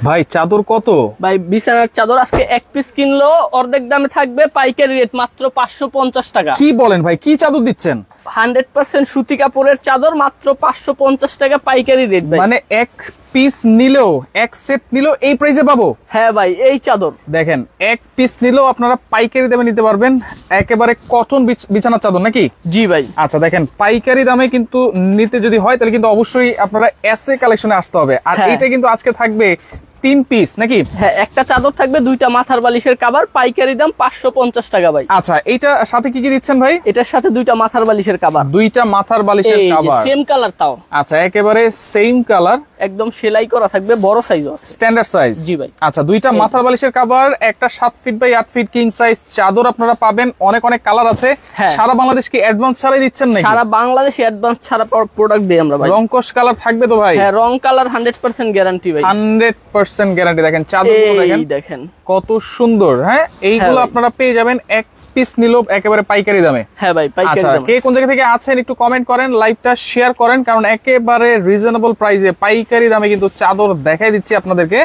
ভাই চাদর কত? ভাই বিছানার চাদর আজকে এক পিস কিনলো অর্ধেক দামে থাকবে, পাইকারি রেট মাত্র 550 টাকা। কি বলেন ভাই, কি চাদর দিচ্ছেন? 100% সুতি কাপড়ের চাদর, মাত্র 550 টাকা পাইকারি রেট ভাই। মানে এক পিস নিলেও, এক সেট নিলেও এই প্রাইসে পাবো? হ্যাঁ ভাই, এই চাদর দেখেন এক পিস নিলেও আপনারা পাইকারি দামে নিতে পারবেন, একেবারে কটন বিছানার চাদর নাকি? জি ভাই। আচ্ছা দেখেন, পাইকারি দামে কিন্তু নিতে যদি হয় তাহলে কিন্তু অবশ্যই আপনারা এসএ কালেকশনে আসতে হবে। আর এটা কিন্তু আজকে থাকবে 3 পিস নাকি? হ্যাঁ, একটা চাদর থাকবে, 2টা মাথার বালিশের কভার, পাইকারি দাম 550 টাকা ভাই। আচ্ছা, এইটা সাথে কি কি দিচ্ছেন ভাই? এটার সাথে 2টা মাথার বালিশের কভার। 2টা মাথার বালিশের কভার, সেম কালার তাও। আচ্ছা একেবারে সেম কালার, একদম সেলাই করা থাকবে, বড় সাইজও আছে, স্ট্যান্ডার্ড সাইজ। জি ভাই। আচ্ছা, 2টা মাথার বালিশের কভার, একটা 7 feet by 8 feet king size চাদর আপনারা পাবেন। অনেক অনেক কালার আছে। সারা বাংলাদেশ কি অ্যাডভান্স ছাড়াই দিচ্ছেন নাকি? সারা বাংলাদেশে অ্যাডভান্স ছাড়া প্রোডাক্ট দেই আমরা ভাই। রংকশ কালার থাকবে তো ভাই? হ্যাঁ, রং কালার 100% গ্যারান্টি ভাই। 100% গ্যারান্টি। দেখেন চাদরগুলো দেখেন কত সুন্দর। হ্যাঁ, এইগুলো আপনারা পেয়ে যাবেন এক পিস নিলেও একেবারে পাইকারি দামে। হ্যাঁ ভাই, পাইকারি দামে। কে কোন জায়গা থেকে আছেন একটু কমেন্ট করেন, লাইভটা শেয়ার করেন, কারণ একেবারে রিজনেবল প্রাইসে পাইকারি দামে কিন্তু চাদর দেখাই দিচ্ছি আপনাদেরকে।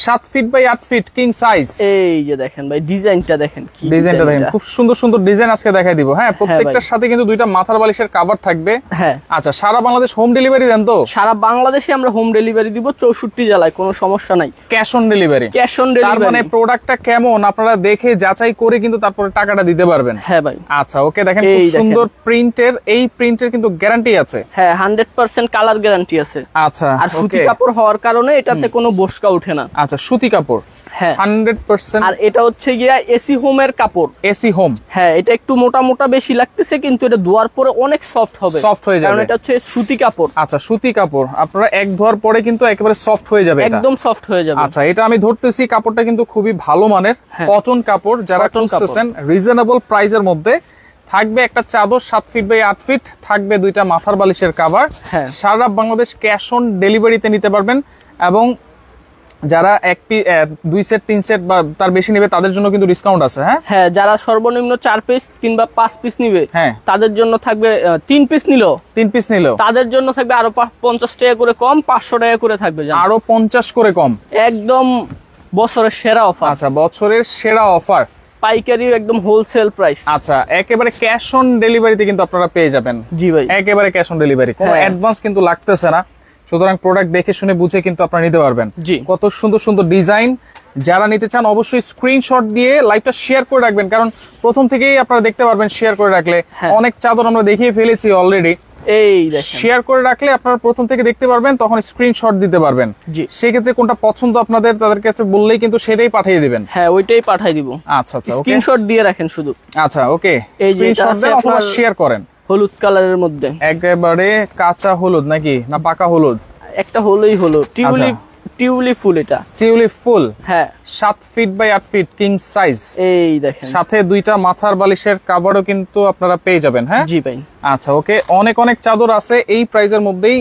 7 feet by 8 feet king size. এই যে দেখেন ভাই, ডিজাইনটা দেখেন, কি ডিজাইনটা দেখেন, খুব সুন্দর সুন্দর ডিজাইন আজকে দেখাই দিব। হ্যাঁ, প্রত্যেকটার সাথে কিন্তু 2টা মাথার বালিশের কভার থাকবে। হ্যাঁ। আচ্ছা, সারা বাংলাদেশ হোম ডেলিভারি দেন তো? সারা বাংলাদেশে আমরা হোম ডেলিভারি দিব, 64 জেলায়, কোনো সমস্যা নাই। Cash on delivery? Cash on delivery. তার মানে প্রোডাক্টটা কেমন আপনারা দেখে যাচাই করে কিন্তু তারপরে টাকাটা দিতে পারবেন। হ্যাঁ ভাই। আচ্ছা ওকে, দেখেন খুব সুন্দর প্রিন্টের, এই প্রিন্টের কিন্তু গ্যারান্টি আছে। হ্যাঁ, 100% কালার গ্যারান্টি আছে। আচ্ছা, আর সুতি কাপড় হওয়ার কারণে এটাতে কোনো বসকা ওঠে না। আচ্ছা, সুতি কাপড়। হ্যাঁ, 100%। আর এটা হচ্ছে গিয়া এসি হোমের কাপড়। AC home. হ্যাঁ, এটা একটু মোটা মোটা বেশি লাগতেছে, কিন্তু এটা ধোয়ার পরে অনেক সফট হবে, সফট হয়ে যাবে, কারণ এটা হচ্ছে সুতি কাপড়। আচ্ছা, সুতি কাপড়, আপনারা এক ধোয়ার পরে কিন্তু একেবারে সফট হয়ে যাবে, একদম সফট হয়ে যাবে। আচ্ছা, এটা আমি ধরতেছি কাপড়টা কিন্তু খুবই ভালো মানের কটন কাপড়। যারা খুঁজতেছেন রিজনেবল প্রাইসের মধ্যে, থাকবে একটা চাদর 7 ফিট বাই 8 ফিট, থাকবে 2টা মাথার বালিশের কভার। সারা বাংলাদেশ ক্যাশ অন ডেলিভারিতে নিতে পারবেন। এবং যারা 2 সেট 3 সেট বা তার বেশি নেবে তাদের জন্য কিন্তু ডিসকাউন্ট আছে। হ্যাঁ হ্যাঁ, যারা সর্বনিম্ন 4 পিস কিংবা 5 পিস নিবে, হ্যাঁ, তাদের জন্য থাকবে 3 পিস নিল তাদের জন্য থাকবে আরো 50 টাকা করে কম, 500 টাকা করে থাকবে, আরো 50 করে কম। একদম বছরের সেরা অফার। আচ্ছা, বছরের সেরা অফার, পাইকারি একদম হোলসেল প্রাইস। আচ্ছা, একেবারে ক্যাশ অন ডেলিভারিতে কিন্তু আপনারা পেয়ে যাবেন। জি ভাই, একেবারে ক্যাশ অন ডেলিভারি, কোনো অ্যাডভান্স কিন্তু লাগতেছে না। সুতরাং প্রোডাক্ট দেখে শুনে বুঝে কিন্তু আপনারা নিতে পারবেন। জি, কত সুন্দর সুন্দর ডিজাইন। যারা নিতে চান অবশ্যই স্ক্রিনশট দিয়ে লাইভটা শেয়ার করে রাখবেন, কারণ প্রথম থেকেই আপনারা দেখতে পারবেন শেয়ার করে রাখলে। অনেক চাদর আমরা দেখিয়ে ফেলেছি অলরেডি, এই দেখেন শেয়ার করে রাখলে আপনারা প্রথম থেকে দেখতে পারবেন, তখন স্ক্রিনশট দিতে পারবেন। জি, সেই ক্ষেত্রে কোনটা পছন্দ আপনাদের, তাদের কাছে বললেই কিন্তু সেটাই পাঠিয়ে দিবেন। হ্যাঁ, ওইটাই পাঠিয়ে দিব। আচ্ছা আচ্ছা, স্ক্রিনশট দিয়ে রাখেন শুধু। আচ্ছা ওকে, এই যে স্ক্রিনশট দেন অথবা শেয়ার করেন। হলুদ কালারের মধ্যে, একেবারে কাঁচা হলুদ নাকি না পাকা হলুদ? একটা হলোই হলো, টিউলিপ ফুল। এটা টিউলিপ ফুল। হ্যাঁ, 7 feet by 8 feet king size. এই দেখেন, সাথে 2টা মাথার বালিশের কভারও কিন্তু আপনারা পেয়ে যাবেন। হ্যাঁ জি ভাই। আচ্ছা ওকে, অনেক অনেক চাদর আছে এই প্রাইসের মধ্যেই,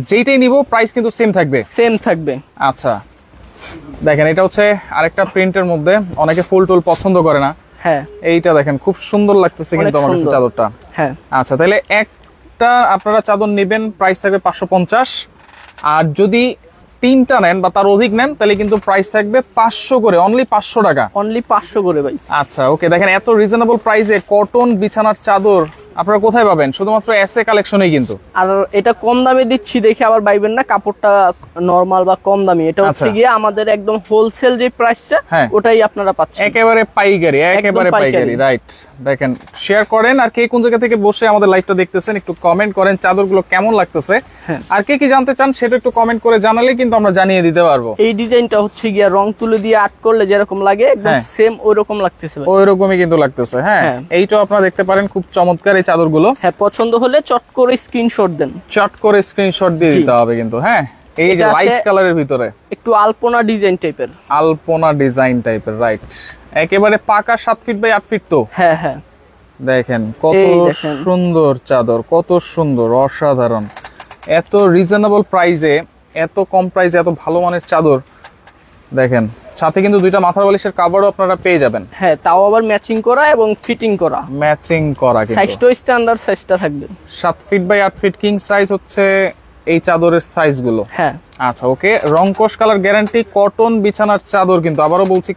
যেইটাই নিব প্রাইস কিন্তু সেম থাকবে। আচ্ছা দেখেন, এটা হচ্ছে আরেকটা প্রিন্টের মধ্যে, অনেকে ফুল টুল পছন্দ করে না। হ্যাঁ, এইটা দেখেন খুব সুন্দর লাগতেছে কিন্তু আমার কাছে চাদরটা। হ্যাঁ, আচ্ছা, তাহলে একটা আপনারা চাদর নেবেন, প্রাইস থাকবে 550। আর যদি 3টা নেন বা তার অধিক নেন তাহলে কিন্তু প্রাইস থাকবে 500 করে, অনলি 500 টাকা, অনলি 500 করে ভাই। আচ্ছা ওকে, দেখেন এত রিজনেবল প্রাইসে কটন বিছানার চাদর আপনারা কোথায় পাবেন? শুধুমাত্র এসএ কালেকশনেই কিন্তু। আর এটা কম দামে দিচ্ছি দেখে আবার ভাইবেন না কাপড়টা নরমাল বা কম দামি, এটা হচ্ছে গিয়ে আমাদের একদম হোলসেল যে প্রাইসটা, ওটাই আপনারা পাচ্ছেন একেবারে পাইকারি, একেবারে পাইকারি। রাইট, দেখেন শেয়ার করেন। আর কে কোন জায়গা থেকে বসে আমাদের লাইভটা দেখতেছেন একটু কমেন্ট করেন, চাদরগুলো কেমন লাগতেছে। আর কে কি জানতে চান সেটা একটু কমেন্ট করে জানালে কিন্তু আমরা জানিয়ে দিতে পারবো। এই ডিজাইনটা হচ্ছে গিয়ে রং তুলে দিয়ে আর্ট করলে যেরকম লাগে একদম সেম ওইরকম লাগতেছে, ওইরকমই কিন্তু লাগতেছে। হ্যাঁ, এইটাও আপনারা দেখতে পারেন, খুব চমৎকার এই চাদরগুলো। হ্যাঁ, পছন্দ হলে চট করে স্ক্রিনশট দেন, চট করে স্ক্রিনশট দিয়ে দিতে হবে কিন্তু। হ্যাঁ, এই যে লাইট কালারের ভিতরে একটু আলপনা ডিজাইন টাইপের, রাইট, একেবারে পাকা 7 ফিট বাই 8 ফিট তো। হ্যাঁ হ্যাঁ, দেখেন কত সুন্দর চাদর, কত সুন্দর, অসাধারণ। এত রিজনেবল প্রাইসে, এত কম প্রাইসে এত ভালো মানের চাদর। দেখেন সাথে কিন্তু 2টা মাথার বালিশের কভারও আপনারা পেয়ে যাবেন। হ্যাঁ, তাও আবার ম্যাচিং করা এবং ফিটিং করা। কিন্তু সাইজটা স্ট্যান্ডার্ড সাইজটা থাকবে। 7 feet by 8 feet king size হচ্ছে এই চাদরের সাইজ গুলো। হ্যাঁ আচ্ছা ওকে, রংকশ কালার গ্যারান্টি, কটন বিছানার চাদর, কিন্তু আবারও বলছি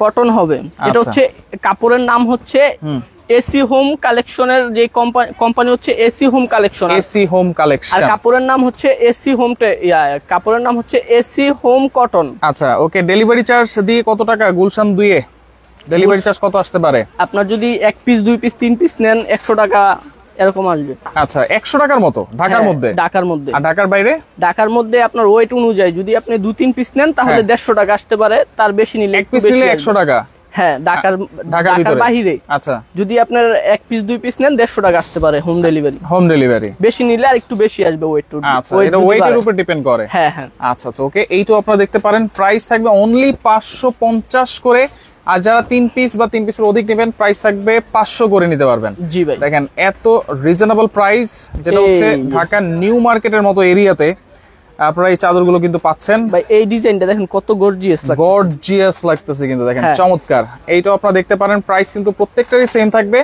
কটন হবে। এটা হচ্ছে কাপড়ের নাম হচ্ছে এসি হোম কালেকশনের, যে কোম্পানি হচ্ছে AC home collection. AC home collection. আর কাপড়ের নাম হচ্ছে এসি হোম, কাপড়ের নাম হচ্ছে এসি হোম কটন। আচ্ছা ওকে, ডেলিভারি চার্জ দিয়ে কত টাকা গুলশান 2 এ ডেলিভারি চার্জ কত আসতে পারে? আপনার যদি 1 পিস 2 পিস 3 পিস নেন 100 টাকা এরকম আসবে। আচ্ছা 100 টাকার মতো ঢাকার মধ্যে? ঢাকার মধ্যে। আর ঢাকার বাইরে? ঢাকার মধ্যে আপনার ওয়েট অনুযায়ী যদি আপনি 2-3 পিস নেন তাহলে 150 টাকা আসতে পারে, তার বেশি নিলে এক পিস নিলে 100 টাকা। হ্যাঁ ঢাকার বাইরে। আচ্ছা যদি আপনার 1 পিস 2 পিস নেন 150 টাকা আসতে পারে হোম ডেলিভারি। হোম ডেলিভারি বেশি নিলে আর একটু বেশি আসবে ওয়েট। আচ্ছা এটা ওয়েটের উপর ডিপেন্ড করে। হ্যাঁ হ্যাঁ। আচ্ছা আচ্ছা ওকে, এইটাও আপনারা দেখতে পারেন। প্রাইস থাকবে অনলি 550 করে, আর যারা 3 পিস বা 3 পিসের অধিক নেবেন প্রাইস থাকবে 500 করে নিতে পারবেন। জি ভাই দেখেন এত রিজনেবল প্রাইস, যেটা হচ্ছে ঢাকা নিউ মার্কেটের মতো এরিয়াতে আপনারা এই চাদরগুলো কিন্তু পাচ্ছেন। ভাই এই ডিজাইনটা দেখেন কত গর্জিয়াস লাগতেছে কিন্তু, দেখেন চমৎকার। এইটাও আপনারা দেখতে পারেন। প্রাইস কিন্তু প্রত্যেকটারই সেম থাকবে।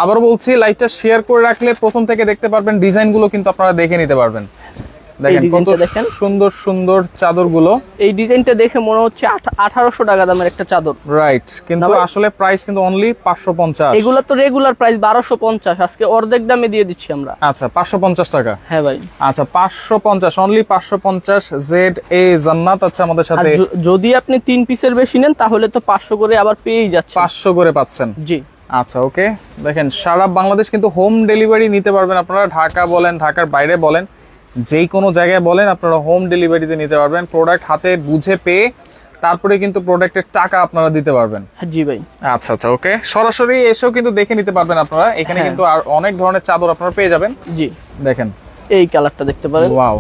আবার বলছি, লাইভটা শেয়ার করে রাখলে প্রথম থেকে দেখতে পারবেন, ডিজাইনগুলো কিন্তু আপনারা দেখে নিতে পারবেন। দেখেন কত সুন্দর সুন্দর চাদরগুলো। এই ডিজাইনটা দেখে মনে হচ্ছে 1800 টাকা দামের একটা চাদর, রাইট? কিন্তু আসলে প্রাইস কিন্তু অনলি 550। এগুলো তো রেগুলার প্রাইস 1250, আজকে অর্ধেক দামে দিয়ে দিচ্ছি আমরা। আচ্ছা 550 টাকা। হ্যাঁ ভাই। আচ্ছা 550, অনলি 550। জেড এ জান্নাত আছে আমাদের সাথে। যদি আপনি 3 পিসের বেশি নেন তাহলে তো 500 করে আবার পেয়েই যাচ্ছে। 500 করে পাচ্ছেন। জি আচ্ছা ওকে, দেখেন সারা বাংলাদেশ কিন্তু হোম ডেলিভারি নিতে পারবেন আপনারা। ঢাকা বলেন, ঢাকার বাইরে বলেন, যেই কোনো জায়গায় বলেন আপনারা হোম ডেলিভারিতে নিতে পারবেন। প্রোডাক্ট হাতে বুঝে পেয়ে তারপরে কিন্তু প্রোডাক্টের টাকা আপনারা দিতে পারবেন। জি ভাই। আচ্ছা আচ্ছা ওকে, সরাসরি এসেও কিন্তু দেখে নিতে পারবেন আপনারা। এখানে কিন্তু আর অনেক ধরনের চাদর আপনারা পেয়ে যাবেন। জি দেখেন এই কালারটা দেখতে পারেন। ওয়াও,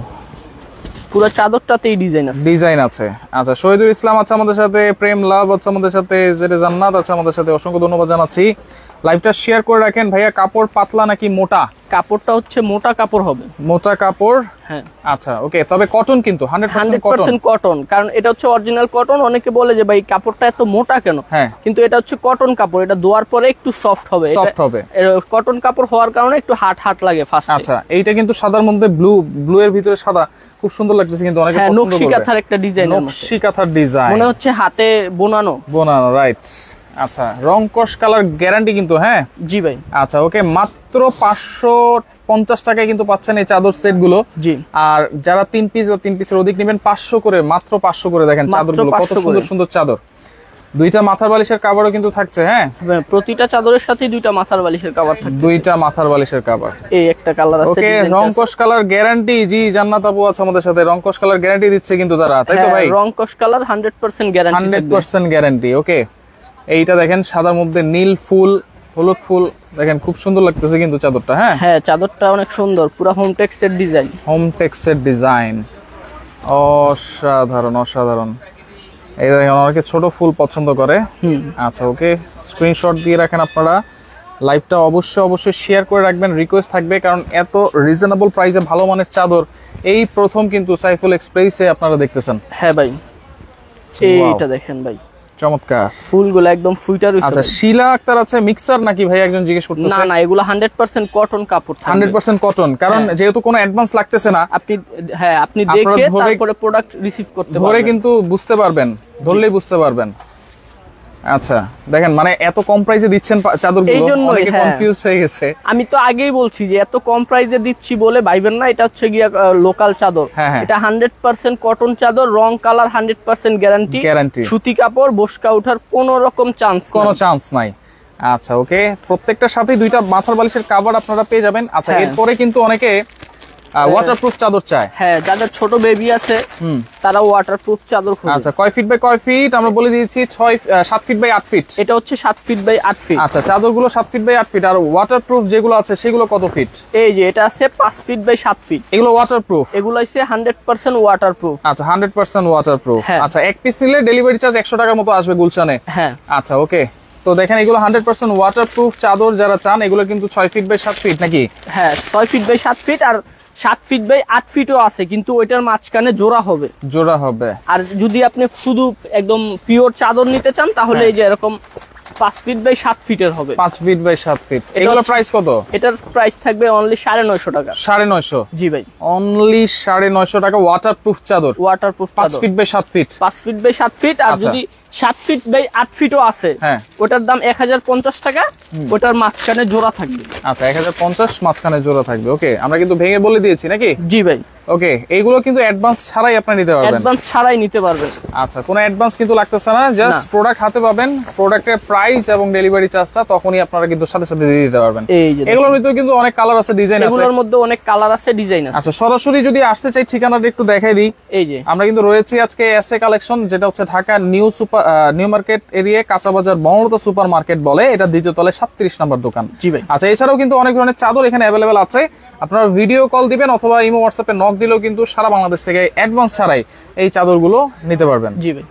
পুরো চাদরটাতেই ডিজাইন আছে। আচ্ছা শহীদুল ইসলাম আছে আমাদের সাথে, প্রেম লাভ আছে আমাদের সাথে, জেরে জান্নাত আছে আমাদের সাথে। অসংখ্য ধন্যবাদ জানাচ্ছি। লাইভটা শেয়ার করে রাখেন। ভাইয়া কাপড় পাতলা নাকি মোটা? কাপড়টা হচ্ছে মোটা কাপড় হবে। মোটা কাপড়। হ্যাঁ আচ্ছা ওকে, তবে কটন কিন্তু 100% কটন, কারণ এটা হচ্ছে অরিজিনাল কটন। অনেকে বলে যে ভাই কাপড়টা এত মোটা কেন? হ্যাঁ কিন্তু এটা হচ্ছে কটন কাপড়, এটা ধোয়ার পরে একটু সফট হবে। কটন কাপড় হওয়ার কারণে একটু হার্ড লাগে ফার্স্টে। আচ্ছা এইটা কিন্তু সাদার মধ্যে ব্লু এর ভিতরে সাদা, খুব সুন্দর লাগতেছে কিন্তু অনেকে পছন্দ করে। নকশি কাঁথার একটা ডিজাইন, নকশি কাঁথার ডিজাইন মনে হচ্ছে হাতে বোনানো, রাইট। আচ্ছা রংকশ কালার গ্যারান্টি কিন্তু। হ্যাঁ জি ভাই। আচ্ছা ওকে, মাত্র 550 টাকায় কিন্তু পাচ্ছেন এই চাদর সেট গুলো। জি। আর যারা 3 পিস বা 3 পিসের অধিক নেবেন 500 করে, মাত্র 500 করে। দেখেন চাদরগুলো কত সুন্দর সুন্দর চাদর। দুইটা মাথার বালিশের কভারও কিন্তু থাকছে। হ্যাঁ প্রতিটা চাদরের সাথে দুইটা মাথার বালিশের কভার থাকছে। দুইটা মাথার বালিশের কভার। এই একটা কালার আছে। ওকে, রংকশ কালার গ্যারান্টি। জি জান্নাত আপু আছে আমাদের সাথে। রংকশ কালার গ্যারান্টি দিচ্ছে কিন্তু তারা, তাই তো ভাই? রংকশ কালার 100% গ্যারান্টি। 100% গ্যারান্টি। ওকে, এইটা দেখেন সাদার মধ্যে নীল ফুল, হলুদ ফুল, দেখেন খুব সুন্দর লাগতেছে কিন্তু চাদরটা। হ্যাঁ হ্যাঁ চাদরটা অনেক সুন্দর, পুরো হোম টেক্সের ডিজাইন। হোম টেক্সের ডিজাইন অসাধারণ অসাধারণ। এই দেখেন অনেকে ছোট ফুল পছন্দ করে। আচ্ছা ওকে, স্ক্রিনশট দিয়ে রাখেন আপনারা। লাইভটা অবশ্যই শেয়ার করে রাখবেন, রিকোয়েস্ট থাকবে, কারণ এত রিজনেবল প্রাইসে ভালো মানের চাদর এই প্রথম কিন্তু সাইফুল এক্সপ্রেসে আপনারা দেখতেছেন। হ্যাঁ ভাই, এইটা দেখেন ভাই, চমৎকার ফুলগুলো একদম ফুইটার হইছে। আচ্ছা শিলা আক্তার আছে মিক্সার নাকি ভাই একজন জিজ্ঞেস করতেছে? না এগুলো 100% কটন কাপড় থাকবে। 100% কটন, কারণ যেহেতু কোনো অ্যাডভান্স লাগতেছে না, আপনি দেখে তারপরে প্রোডাক্ট রিসিভ করতে পারবেন। ধরে কিন্তু বুঝতে পারবেন, ধরলেই বুঝতে পারবেন। আচ্ছা দেখেন মানে এত কম প্রাইসে দিচ্ছেন চাদরগুলো, অনেকে কনফিউজ হয়ে গেছে। আমি তো আগেই বলছি যে এত কম প্রাইসে দিচ্ছি বলে ভাইবেন না, এটা হচ্ছে গিয়া লোকাল চাদর। এটা 100% কটন চাদর, রং কালার 100% গ্যারান্টি। সুতি কাপড়, বসকা ওঠার কোনো রকম চান্স নাই। আচ্ছা ওকে, প্রত্যেকটার সাথেই দুইটা মাথার বালিশের কভার আপনারা পেয়ে যাবেন। আচ্ছা এরপরে কিন্তু অনেকে ওয়াটারপ্রুফ চাদর চায়। হ্যাঁ, যাদের ছোট বেবি আছে তারা ওয়াটারপ্রুফ চাদর খোঁজে। আচ্ছা কয় ফিট বাই কয় ফিট? আমরা বলে দিয়েছি 7 ফিট বাই 8 ফিট। এটা হচ্ছে 7 ফিট বাই 8 ফিট। আচ্ছা চাদরগুলো 7 ফিট বাই 8 ফিট। আর ওয়াটারপ্রুফ যেগুলো আছে সেগুলো কত ফিট? এই যে এটা আছে 5 ফিট বাই 7 ফিট। এগুলো ওয়াটারপ্রুফ? এগুলো হচ্ছে 100% ওয়াটারপ্রুফ। আচ্ছা 100% ওয়াটারপ্রুফ। আচ্ছা এক পিস নিলে ডেলিভারি চার্জ 100 টাকার মতো আসবে গুলশানে। হ্যাঁ আচ্ছা ওকে, তো দেখেন এগুলো 100% ওয়াটারপ্রুফ চাদর যারা চান, এগুলো কিন্তু 6 ফিট বাই 7 ফিট নাকি? হ্যাঁ 6 ফিট বাই 7 ফিট, আর 7 ফিট বাই 8 ফিটও আছে, কিন্তু ওইটার মাঝখানে জোড়া হবে। আর যদি আপনি শুধু একদম পিওর চাদর নিতে চান তাহলে এই যে এরকম 5 ফিট বাই 7 ফিটের হবে। 5 ফিট বাই 7 ফিট। এগুলো প্রাইস কত? এটার প্রাইস থাকবে অনলি 950 টাকা। 950? জি ভাই, অনলি 950 টাকা। ওয়াটারপ্রুফ চাদর, waterproof 5 feet by 7 feet. 5 feet by 7 feet. আর যদি 7 ফিট বাই 8 ফিটও আছে, ওটার দাম 1050 টাকা। ওটার মাঝখানে জোড়া থাকবে। আচ্ছা, 1050 মাঝখানে জোড়া থাকবে। ওকে, আমরা কিন্তু ভেঙে বলে দিয়েছি নাকি? জি ভাই। ওকে, এইগুলো কিন্তু অ্যাডভান্স ছাড়াই আপনি নিতে পারবেন। অ্যাডভান্স ছাড়াই নিতে পারবেন। আচ্ছা, কোনো অ্যাডভান্স কিন্তু লাগতেছে না, জাস্ট প্রোডাক্ট হাতে পাবেন, প্রোডাক্টের প্রাইস এবং ডেলিভারি চার্জটা তখনই আপনারা কিন্তু সাথে সাথে দিয়ে দিতে পারবেন। এই যে এগুলোর মধ্যে কিন্তু অনেক কালার আছে, ডিজাইন আছে। এগুলোর মধ্যে অনেক কালার আছে, ডিজাইন আছে। আচ্ছা, সরাসরি যদি আসতে চাই ঠিকানাটা একটু দেখাই দিই। এই যে আমরা কিন্তু রয়েছি আজকে এসএ কালেকশন, যেটা হচ্ছে ঢাকা নিউ মার্কেট এরিয়া, কাঁচা বাজার, বঙ্গবন্ধু সুপার মার্কেট বলে। এটা দ্বিতীয় তলায় 37 নম্বর দোকান। জি ভাই। আচ্ছা, এছাড়াও কিন্তু অনেক ধরনের চাদর এখানে অ্যাভেলেবেল আছে। আপনারা ভিডিও কল দিবেন অথবা ইমো হোয়াটসঅ্যাপে নক দিলেও কিন্তু সারা বাংলাদেশ থেকে অ্যাডভান্স ছাড়াই এই চাদরগুলো নিতে পারবেন। জি ভাই।